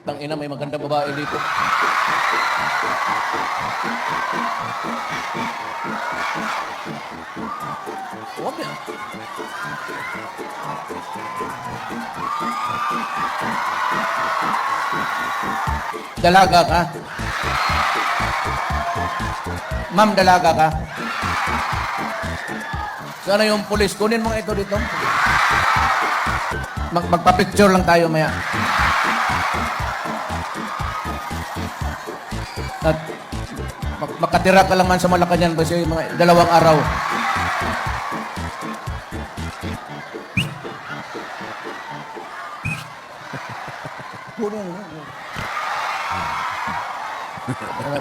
Tangina, may magandang babae dito. Huwag yan. Dalaga ka? Ma'am, dalaga ka? Sana yung pulis, kunin mo ito dito. Magpa-picture lang tayo maya. At makatira ka lang man sa Malacanang kasi mga 2 araw.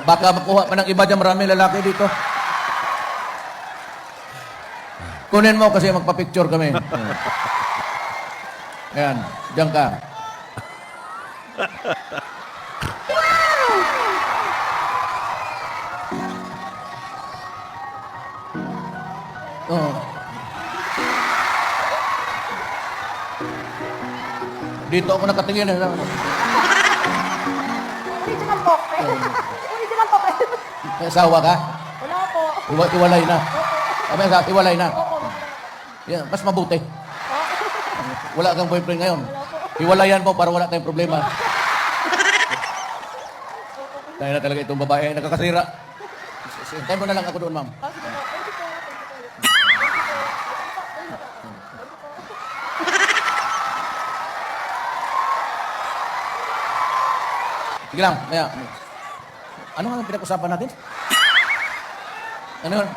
Baka makuha pa ng iba dyan, maraming lalaki dito. Kunin mo kasi magpa-picture kami. Ayan, diyan ka. Oh. Dito ako nakatingin. Original po. Original po. May asawa ka? Wala po. Iwalay na. Sabi nga, iwalay na. Opo. Yan, mas mabuti. Wala kang boyfriend ngayon. Iwalayan mo para wala tayong problema. Dahil na talaga itong babae nakakasira. Tayo mo na lang ako doon, ma'am. Sige lang, maya. Ano nga ang pinag-usapan natin? Ano yun?